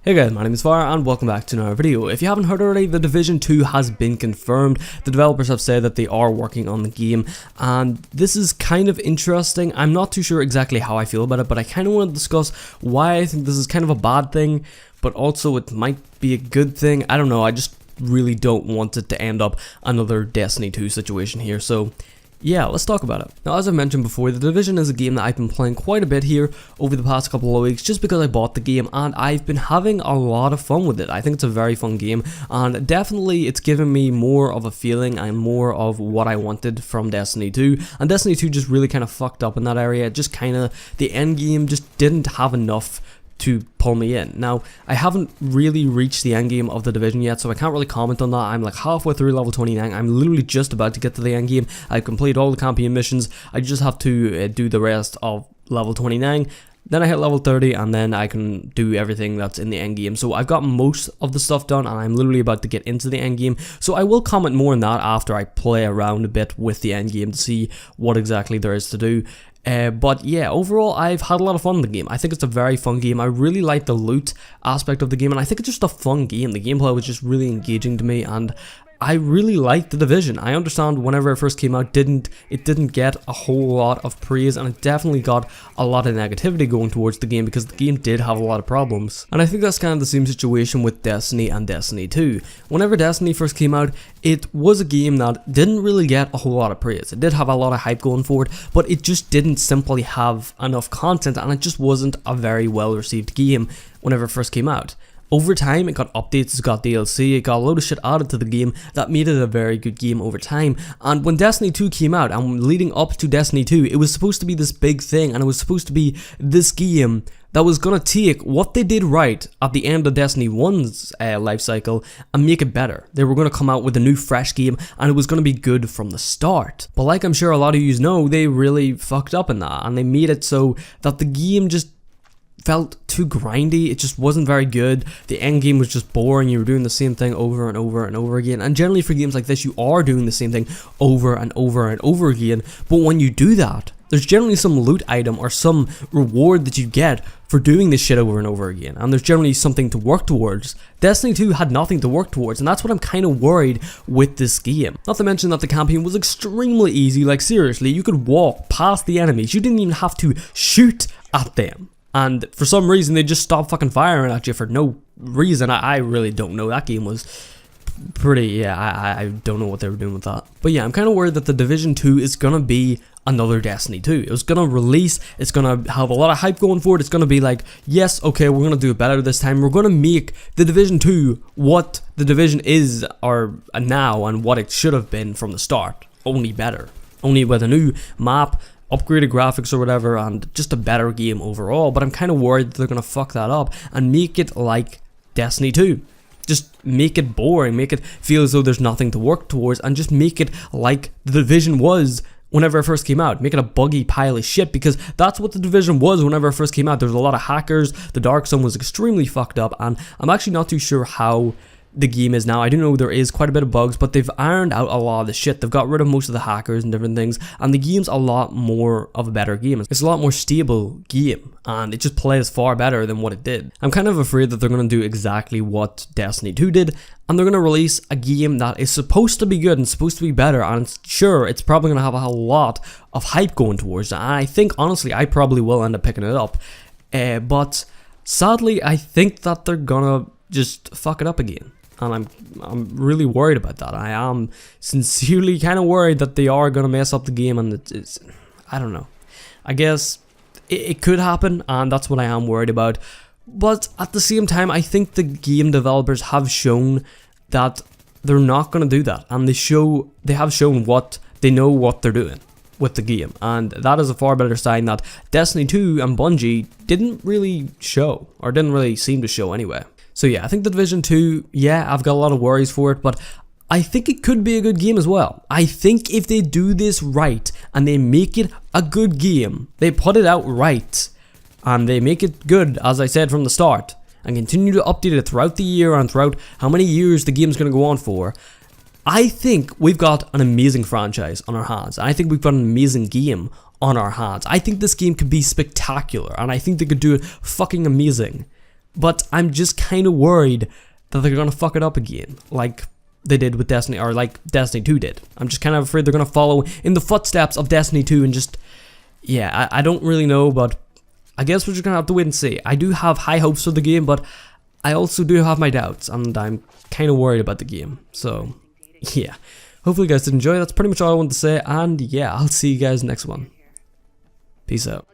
Hey guys, my name is Fire and welcome back to another video. If you haven't heard already, The Division 2 has been confirmed. The developers have said that they are working on the game, and this is kind of interesting. I'm not too sure exactly how I feel about it, but I kind of want to discuss why I think this is kind of a bad thing, but also it might be a good thing. I don't know, I just really don't want it to end up another Destiny 2 situation here, so yeah, let's talk about it. Now, as I mentioned before, The Division is a game that I've been playing quite a bit here over the past couple of weeks just because I bought the game and I've been having a lot of fun with it. I think it's a very fun game and definitely it's given me more of a feeling and more of what I wanted from Destiny 2, and Destiny 2 just really kind of fucked up in that area. Just kind of, the end game just didn't have enough to pull me in. Now, I haven't really reached the end game of The Division yet, so I can't really comment on that. I'm like halfway through level 29. I'm literally just about to get to the end game. I've completed all the campaign missions. I just have to do the rest of level 29. Then I hit level 30 and then I can do everything that's in the end game. So I've got most of the stuff done and I'm literally about to get into the end game. So I will comment more on that after I play around a bit with the end game to see what exactly there is to do. But yeah, overall I've had a lot of fun in the game. I think it's a very fun game. I really like the loot aspect of the game and I think it's just a fun game. The gameplay was just really engaging to me and I really liked The Division. I understand whenever it first came out, it didn't get a whole lot of praise, and it definitely got a lot of negativity going towards the game because the game did have a lot of problems. And I think that's kind of the same situation with Destiny and Destiny 2. Whenever Destiny first came out, it was a game that didn't really get a whole lot of praise. It did have a lot of hype going for it, but it just didn't simply have enough content, and it just wasn't a very well received game whenever it first came out. Over time, it got updates, it got DLC, it got a load of shit added to the game that made it a very good game over time. And when Destiny 2 came out, and leading up to Destiny 2, it was supposed to be this big thing, and it was supposed to be this game that was gonna take what they did right at the end of Destiny 1's life cycle and make it better. They were gonna come out with a new fresh game, and it was gonna be good from the start. But like I'm sure a lot of you know, they really fucked up in that, and they made it so that the game just felt too grindy. It just wasn't very good. The end game was just boring. You were doing the same thing over and over and over again, and generally for games like this you are doing the same thing over and over and over again, but when you do that, there's generally some loot item or some reward that you get for doing this shit over and over again, and there's generally something to work towards. Destiny 2 had nothing to work towards, and that's what I'm kind of worried with this game. Not to mention that the campaign was extremely easy. Like seriously, you could walk past the enemies. You didn't even have to shoot at them. And for some reason, they just stopped fucking firing at you for no reason. I really don't know. That game was pretty, yeah, I don't know what they were doing with that. But yeah, I'm kind of worried that The Division 2 is going to be another Destiny 2. It was going to release, it's going to have a lot of hype going for it. It's going to be like, yes, okay, we're going to do it better this time. We're going to make The Division 2 what The Division is or now and what it should have been from the start. Only better. Only with a new map, upgraded graphics or whatever, and just a better game overall. But I'm kind of worried that they're going to fuck that up and make it like Destiny 2. Just make it boring, make it feel as though there's nothing to work towards, and just make it like The Division was whenever it first came out. Make it a buggy pile of shit, because that's what The Division was whenever it first came out. There was a lot of hackers, the Dark Zone was extremely fucked up, and I'm actually not too sure how the game is now. I do know there is quite a bit of bugs, but they've ironed out a lot of the shit. They've got rid of most of the hackers and different things, and the game's a lot more of a better game. It's a lot more stable game, and it just plays far better than what it did. I'm kind of afraid that they're going to do exactly what Destiny 2 did, and they're going to release a game that is supposed to be good and supposed to be better, and sure, it's probably going to have a lot of hype going towards it, and I think, honestly, I probably will end up picking it up, but sadly, I think that they're going to just fuck it up again. And I'm really worried about that. I am sincerely kind of worried that they are going to mess up the game, and it's I don't know. I guess it could happen, and that's what I am worried about. But at the same time, I think the game developers have shown that they're not going to do that, and they have shown what they know what they're doing with the game, and that is a far better sign that Destiny 2 and Bungie didn't really show, or didn't really seem to show anyway. So yeah, I think The Division 2, yeah, I've got a lot of worries for it, but I think it could be a good game as well. I think if they do this right, and they make it a good game, they put it out right, and they make it good, as I said from the start, and continue to update it throughout the year and throughout how many years the game's going to go on for, I think we've got an amazing franchise on our hands. I think we've got an amazing game on our hands. I think this game could be spectacular, and I think they could do it fucking amazing. but I'm just kind of worried that they're gonna fuck it up again, like they did with Destiny, or like Destiny 2 did. I'm just kind of afraid they're gonna follow in the footsteps of Destiny 2 and just, yeah, I don't really know, but I guess we're just gonna have to wait and see. I do have high hopes for the game, but I also do have my doubts, and I'm kind of worried about the game. So, yeah. Hopefully you guys did enjoy. That's pretty much all I wanted to say, and yeah, I'll see you guys next one. Peace out.